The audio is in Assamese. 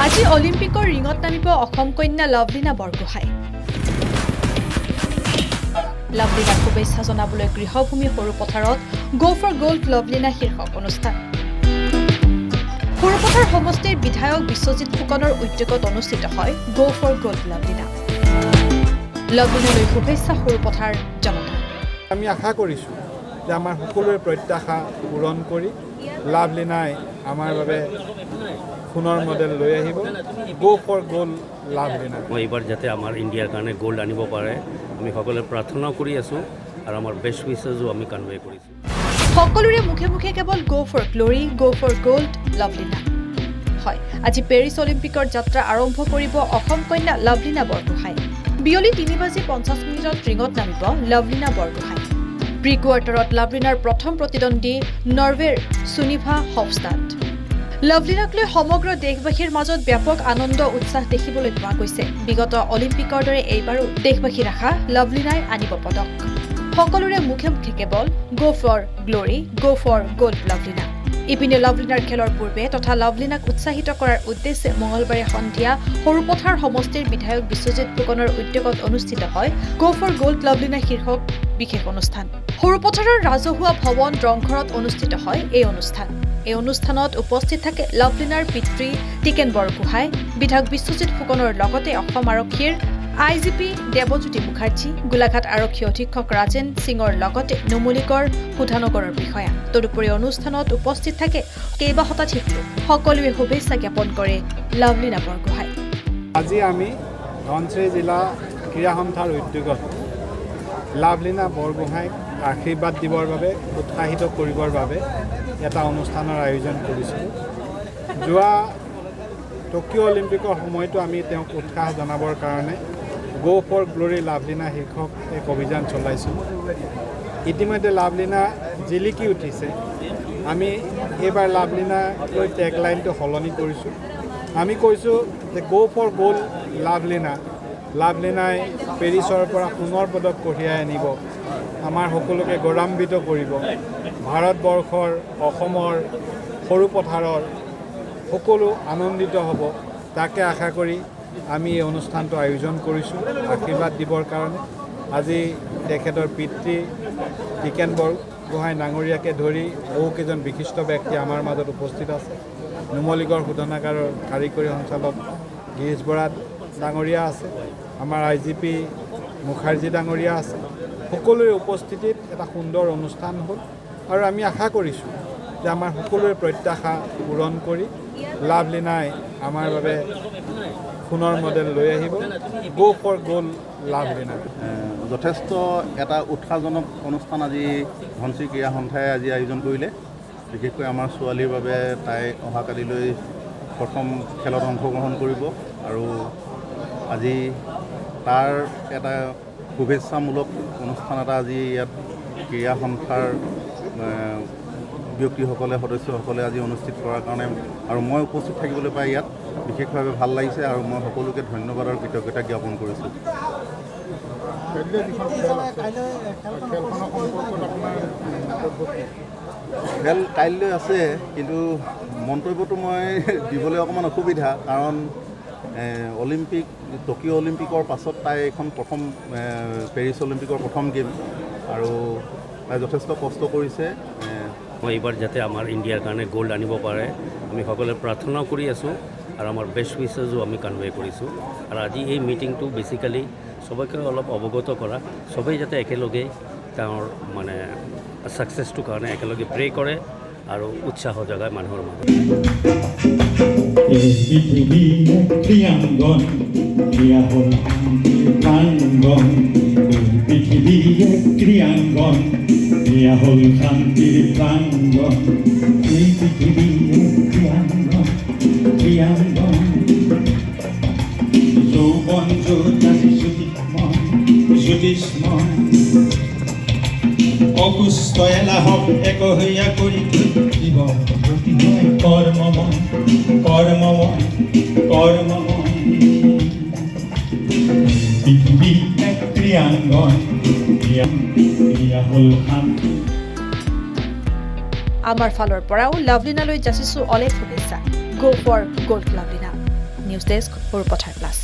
আজি অলিম্পিকৰ ৰিঙত নামিব অসম কন্যা লভলিনা বৰগোহাঁই। লভলিনাক শুভেচ্ছা জনাবলৈ গৃহভূমি সৰুপথাৰত গো ফৰ গ'ল্ড লভলিনা শীৰ্ষক অনুষ্ঠান। সৰুপথাৰ সমষ্টিৰ বিধায়ক বিশ্বজিৎ ফুকনৰ উদ্যোগত অনুষ্ঠিত হয় গো ফৰ গ'ল্ড লভলিনা। লভলিনালৈ শুভেচ্ছা সৰুপথাৰ জনতা। আমি আশা কৰিছোঁ যে আমাৰ সকলোৰে প্ৰত্যাশা পূৰণ কৰি লভলিনাই আমাৰ বাবে সোণৰ মেডেল লৈ আহিব। গো ফৰ গোল্ড লভলিনা। এইবাৰ যাতে আমাৰ ইণ্ডিয়াৰ কাৰণে গোল্ড আনিব পাৰে আমি সকলোৱে প্ৰাৰ্থনা কৰি আছোঁ আৰু আমাৰ বেষ্ট উইচেছো আমি কনভে কৰিছোঁ। সকলোৰে মুখে মুখে কেৱল go for glory, go for gold Lovlina. হয়, আজি পেৰিছ অলিম্পিকৰ যাত্ৰা আৰম্ভ কৰিব অসম কন্যা লভলিনা বৰগোহাঁই। বিয়লি 3:50 ৰিঙত নামিব লভলিনা বৰগোহাঁই। প্ৰি কোৱাৰ্টাৰত লভলিনাৰ প্ৰথম প্ৰতিদ্বন্দ্বী নৰৱেৰ সুনিভা হফষ্টাড। লভলিনাক লৈ সমগ্ৰ দেশবাসীৰ মাজত ব্যাপক আনন্দ উৎসাহ দেখিবলৈ পোৱা গৈছে। বিগত অলিম্পিকৰ দৰে এইবাৰো দেশবাসীৰ আশা লভলিনাই আনিব পদক। সকলোৰে মুখে মুখে কেৱল go for glory, go for gold Lovlina. ইপিনে লভলিনাৰ খেলৰ পূৰ্বে তথা লভলিনাক উৎসাহিত কৰাৰ উদ্দেশ্যে মঙলবাৰে সন্ধিয়া সৰুপথাৰ সমষ্টিৰ বিধায়ক বিশ্বজিৎ ফুকনৰ উদ্যোগত অনুষ্ঠিত হয় গো ফৰ গ'ল্ড লভলিনা শীৰ্ষক বিশেষ অনুষ্ঠান। সৰুপথাৰৰ ৰাজহুৱা ভৱন ৰংঘৰত অনুষ্ঠিত হয় এই অনুষ্ঠান। এই অনুষ্ঠানত উপস্থিত থাকে লভলিনাৰ পিতৃ টিকেন বৰগোহাঁই, বিধায়ক বিশ্বজিৎ ফুকনৰ লগতে অসম আৰক্ষীৰ IGP দেৱজ্যোতি মুখাৰ্জী, গোলাঘাট আৰক্ষী অধীক্ষক ৰাজেন সিঙৰ লগতে নুমলীগড় শোধানগৰৰ বিষয়া। তদুপৰি অনুষ্ঠানত উপস্থিত থাকে কেইবা শতাধিক লোক। সকলোৱে শুভেচ্ছা জ্ঞাপন কৰে লভলিনা বৰগোহাঁই। আজি আমি ধনচিৰি জিলা ক্ৰীড়া সন্থাৰ উদ্যোগত লভলিনা বৰগোহাঁইক আশীৰ্বাদ দিবৰ বাবে উৎসাহিত কৰিবৰ বাবে এটা অনুষ্ঠানৰ আয়োজন কৰিছিলোঁ। যোৱা টকিঅ' অলিম্পিকৰ সময়তো আমি তেওঁক উৎসাহ জনাবৰ কাৰণে গো ফৰ গ্লৰি লভলিনা শীৰ্ষক এক অভিযান চলাইছিলোঁ। ইতিমধ্যে লভলিনা জিলিকি উঠিছে। আমি এইবাৰ লভলিনালৈ টেগলাইনটো সলনি কৰিছোঁ। আমি কৈছোঁ যে গো ফৰ গোল্ড লভলিনা। লভলিনাই পেৰিছৰ পৰা সোণৰ পদক কঢ়িয়াই আনিব, আমাৰ সকলোকে গৌৰৱান্বিত কৰিব। ভাৰতবৰ্ষৰ অসমৰ সৰুপথাৰৰ সকলো আনন্দিত হ'ব, তাকে আশা কৰি আমি এই অনুষ্ঠানটো আয়োজন কৰিছোঁ আশীৰ্বাদ দিবৰ কাৰণে। আজি তেখেতৰ পিতৃ টিকেন বৰগোহাঁই ডাঙৰীয়াকে ধৰি বহুকেইজন বিশিষ্ট ব্যক্তি আমাৰ মাজত উপস্থিত আছে। নুমলীগড় শোধনাগাৰৰ কাৰিকৰী সঞ্চালক গিৰীশ বৰা ডাঙৰীয়া আছে, আমাৰ IGP মুখাৰ্জী ডাঙৰীয়া আছে। সকলোৰে উপস্থিতিত এটা সুন্দৰ অনুষ্ঠান হ'ল আৰু আমি আশা কৰিছোঁ যে আমাৰ সকলোৰে প্ৰত্যাশা পূৰণ কৰি লভলিনাই আমাৰ বাবে সোণৰ মেডেল লৈ আহিব। গো ফৰ গোল্ড লভলিনা। যথেষ্ট এটা উৎসাহজনক অনুষ্ঠান আজি ধনচিৰি ক্ৰীড়া সন্থাই আজি আয়োজন কৰিলে। বিশেষকৈ আমাৰ ছোৱালীৰ বাবে তাই অহাকালিলৈ প্ৰথম খেলত অংশগ্ৰহণ কৰিব আৰু আজি তাৰ এটা শুভেচ্ছামূলক অনুষ্ঠান এটা আজি ইয়াত ক্ৰীড়া সন্থাৰ ব্যক্তিসকলে সদস্যসকলে আজি অনুষ্ঠিত কৰাৰ কাৰণে আৰু মই উপস্থিত থাকিবলৈ পাই ইয়াত বিশেষভাৱে ভাল লাগিছে আৰু মই সকলোকে ধন্যবাদ আৰু কৃতজ্ঞতা জ্ঞাপন কৰিছোঁ। খেল কাইলৈ আছে, কিন্তু মন্তব্যটো মই দিবলৈ অকণমান অসুবিধা, কাৰণ অলিম্পিক টকিঅ' অলিম্পিকৰ পাছত তাই এখন প্ৰথম পেৰিছ অলিম্পিকৰ প্ৰথম গেম আৰু তাই যথেষ্ট কষ্ট কৰিছে। এইবাৰ যাতে আমাৰ ইণ্ডিয়াৰ কাৰণে গোল্ড আনিব পাৰে আমি সকলোৱে প্ৰাৰ্থনা কৰি আছোঁ আৰু আমাৰ বেষ্ট উইচেছো আমি কনভে কৰিছোঁ। আৰু আজি এই মিটিংটো বেচিকেলি চবকে অলপ অৱগত কৰা, চবেই যাতে একেলগে তেওঁৰ মানে ছাকচেছটোৰ কাৰণে একেলগে প্ৰে কৰে আৰু উৎসাহ জগায় মানুহৰ মাজত। এয়া হ'ল শান্তিৰ প্ৰাংগণ, এই পৃথিৱীৰ প্ৰিয়াংগণ। যৌৱন য'ত আজি জ্যোতিষ্ময়, অকুষ্ঠ এলাহক একহৈয়া কৰি দিব কৰ্মময় কৰ্মময় কৰ্মময়। পৃথিৱী এক প্ৰিয়াংগণ, এয়া হ'ল শান্তি। আমাৰ ফালৰ পৰাও লভলিনালৈ যাচিছো অলেখ শুভেচ্ছা। Go for gold Lovlina. News desk, Sarupathar plus.